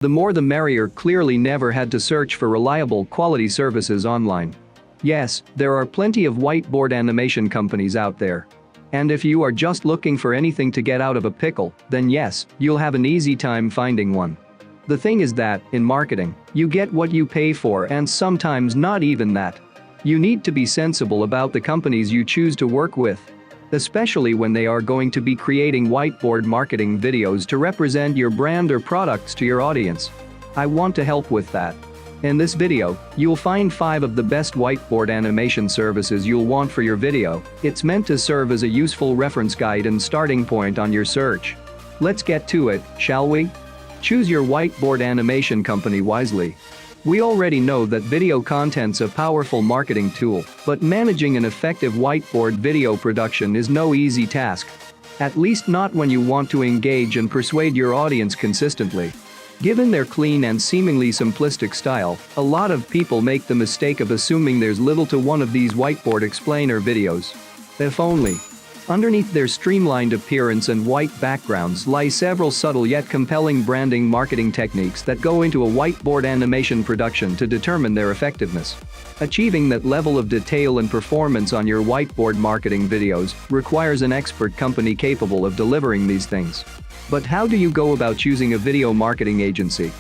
The more the merrier clearly never had to search for reliable quality services online. Yes, there are plenty of whiteboard animation companies out there. And if you are just looking for anything to get out of a pickle, then yes, you'll have an easy time finding one. The thing is that, in marketing, you get what you pay for and sometimes not even that. You need to be sensible about the companies you choose to work with. Especially when they are going to be creating whiteboard marketing videos to represent your brand or products to your audience. I want to help with that. In this video, you'll find 5 of the best whiteboard animation services you'll want for your video. It's meant to serve as a useful reference guide and starting point on your search. Let's get to it, shall we? Choose your whiteboard animation company wisely. We already know that video content's a powerful marketing tool, but managing an effective whiteboard video production is no easy task. At least not when you want to engage and persuade your audience consistently. Given their clean and seemingly simplistic style, a lot of people make the mistake of assuming there's little to one of these whiteboard explainer videos. If only. Underneath their streamlined appearance and white backgrounds lie several subtle yet compelling branding marketing techniques that go into a whiteboard animation production to determine their effectiveness. Achieving that level of detail and performance on your whiteboard marketing videos requires an expert company capable of delivering these things. But how do you go about choosing a video marketing agency?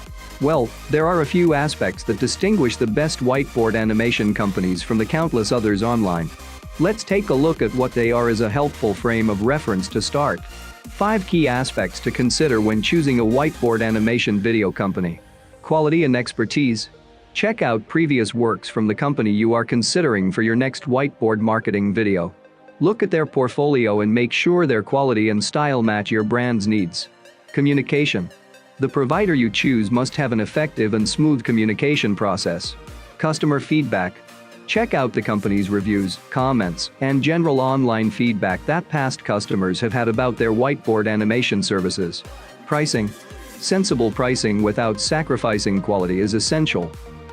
Well, there are a few aspects that distinguish the best whiteboard animation companies from the countless others online. Let's take a look at what they are as a helpful frame of reference to start. 5 key aspects to consider when choosing a whiteboard animation video company. Quality and expertise. Check out previous works from the company you are considering for your next whiteboard marketing video. Look at their portfolio and make sure their quality and style match your brand's needs. Communication. The provider you choose must have an effective and smooth communication process. Customer feedback. Check out the company's reviews, comments, and general online feedback that past customers have had about their whiteboard animation services. Pricing. Sensible pricing without sacrificing quality is essential.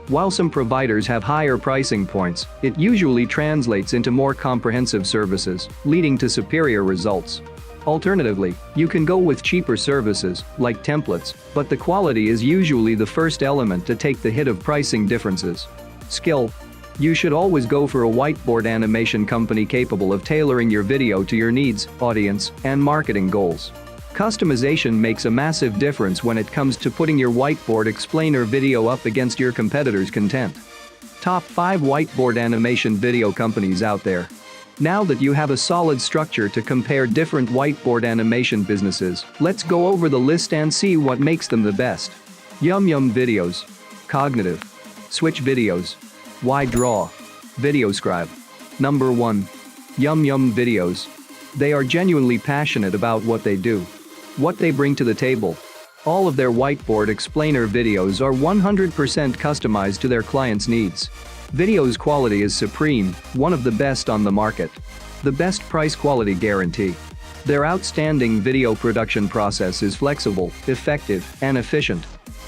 While some providers have higher pricing points, it usually translates into more comprehensive services, leading to superior results. Alternatively, you can go with cheaper services, like templates, but the quality is usually the first element to take the hit of pricing differences. Skill. You should always go for a whiteboard animation company capable of tailoring your video to your needs, audience, and marketing goals. Customization makes a massive difference when it comes to putting your whiteboard explainer video up against your competitors' content. Top 5 whiteboard animation video companies out there. Now that you have a solid structure to compare different whiteboard animation businesses, let's go over the list and see what makes them the best. Yum Yum Videos. Cognitive. Switch Videos. WideDraw. VideoScribe. Number 1. Yum Yum Videos. They are genuinely passionate about what they do. What they bring to the table. All of their whiteboard explainer videos are 100% customized to their clients' needs. Video's quality is supreme, one of the best on the market. The best price-quality guarantee. Their outstanding video production process is flexible, effective, and efficient.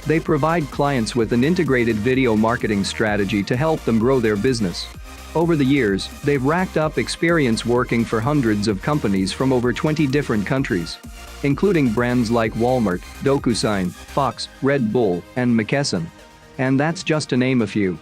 They provide clients with an integrated video marketing strategy to help them grow their business. Over the years, they've racked up experience working for hundreds of companies from over 20 different countries, including brands like Walmart, DocuSign, Fox, Red Bull, and McKesson. And that's just to name a few.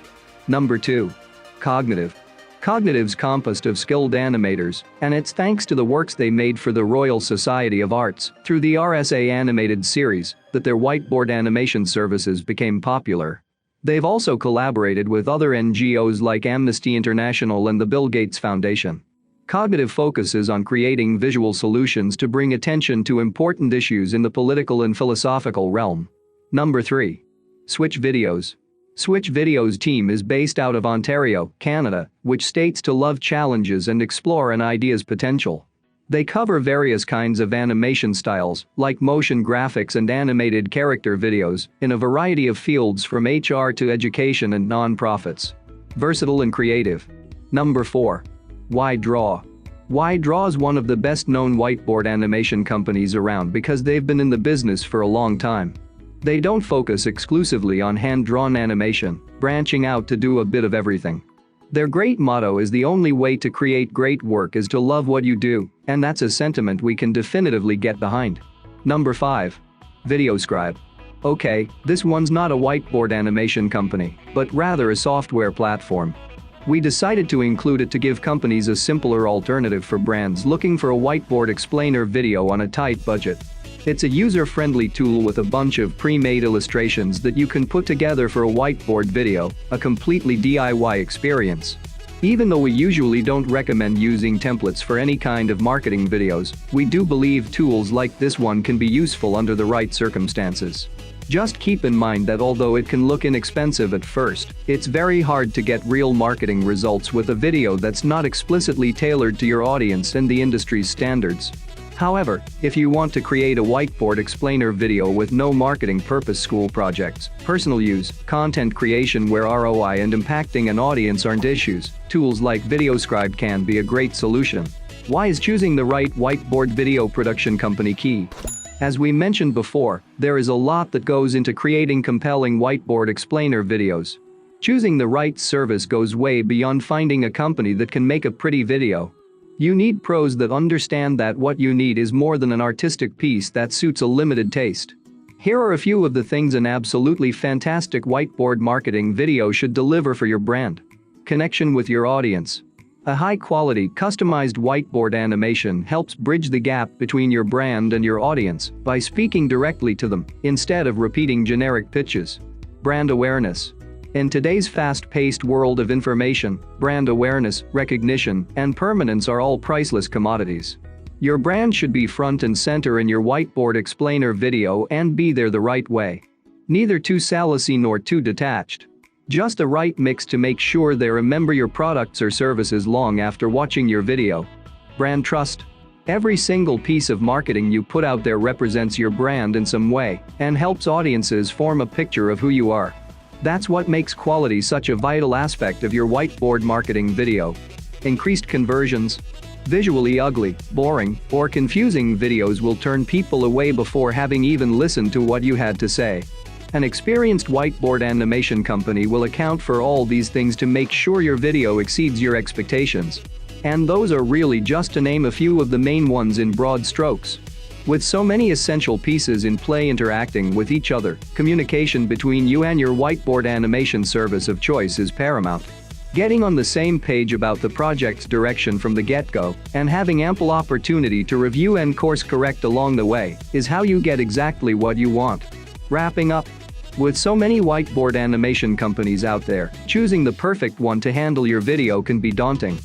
Number 2. Cognitive. Cognitive's composed of skilled animators, and it's thanks to the works they made for the Royal Society of Arts through the RSA animated series that their whiteboard animation services became popular. They've also collaborated with other NGOs like Amnesty International and the Bill Gates Foundation. Cognitive focuses on creating visual solutions to bring attention to important issues in the political and philosophical realm. Number 3. Switch Videos. Switch Videos team is based out of Ontario, Canada, which states to love challenges and explore an idea's potential. They cover various kinds of animation styles, like motion graphics and animated character videos, in a variety of fields from HR to education and non-profits. Versatile and creative. Number 4. WideDraw. WideDraw is one of the best-known whiteboard animation companies around because they've been in the business for a long time. They don't focus exclusively on hand-drawn animation, branching out to do a bit of everything. Their great motto is the only way to create great work is to love what you do, and that's a sentiment we can definitively get behind. Number 5. VideoScribe. Okay, this one's not a whiteboard animation company, but rather a software platform. We decided to include it to give companies a simpler alternative for brands looking for a whiteboard explainer video on a tight budget. It's a user-friendly tool with a bunch of pre-made illustrations that you can put together for a whiteboard video, a completely DIY experience. Even though we usually don't recommend using templates for any kind of marketing videos, we do believe tools like this one can be useful under the right circumstances. Just keep in mind that although it can look inexpensive at first, it's very hard to get real marketing results with a video that's not explicitly tailored to your audience and the industry's standards. However, if you want to create a whiteboard explainer video with no marketing purpose, school projects, personal use, content creation where ROI and impacting an audience aren't issues, tools like VideoScribe can be a great solution. Why is choosing the right whiteboard video production company key? As we mentioned before, there is a lot that goes into creating compelling whiteboard explainer videos. Choosing the right service goes way beyond finding a company that can make a pretty video. You need pros that understand that what you need is more than an artistic piece that suits a limited taste. Here are a few of the things an absolutely fantastic whiteboard marketing video should deliver for your brand. Connection with your audience. A high-quality, customized whiteboard animation helps bridge the gap between your brand and your audience by speaking directly to them instead of repeating generic pitches. Brand awareness. In today's fast-paced world of information, brand awareness, recognition, and permanence are all priceless commodities. Your brand should be front and center in your whiteboard explainer video and be there the right way. Neither too salesy nor too detached. Just the right mix to make sure they remember your products or services long after watching your video. Brand trust. Every single piece of marketing you put out there represents your brand in some way and helps audiences form a picture of who you are. That's what makes quality such a vital aspect of your whiteboard marketing video. Increased conversions. Visually ugly, boring, or confusing videos will turn people away before having even listened to what you had to say. An experienced whiteboard animation company will account for all these things to make sure your video exceeds your expectations. And those are really just to name a few of the main ones in broad strokes. With so many essential pieces in play interacting with each other, communication between you and your whiteboard animation service of choice is paramount. Getting on the same page about the project's direction from the get-go and having ample opportunity to review and course correct along the way is how you get exactly what you want. Wrapping up. With so many whiteboard animation companies out there, choosing the perfect one to handle your video can be daunting.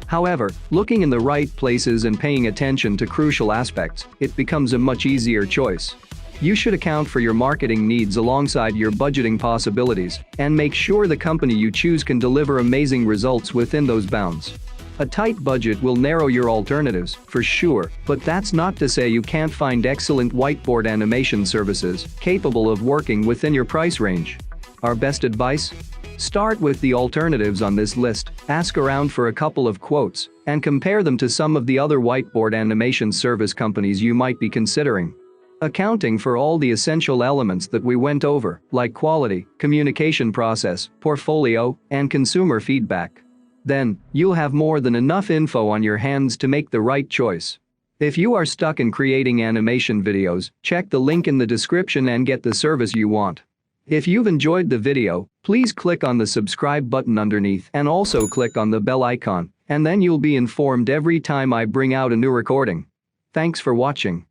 However, looking in the right places and paying attention to crucial aspects, it becomes a much easier choice. You should account for your marketing needs alongside your budgeting possibilities and make sure the company you choose can deliver amazing results within those bounds. A tight budget will narrow your alternatives, for sure, but that's not to say you can't find excellent whiteboard animation services capable of working within your price range. Our best advice? Start with the alternatives on this list, ask around for a couple of quotes, and compare them to some of the other whiteboard animation service companies you might be considering. Accounting for all the essential elements that we went over, like quality, communication process, portfolio, and consumer feedback. Then, you'll have more than enough info on your hands to make the right choice. If you are stuck in creating animation videos, check the link in the description and get the service you want. If you've enjoyed the video, please click on the subscribe button underneath and also click on the bell icon, and then you'll be informed every time I bring out a new recording. Thanks for watching.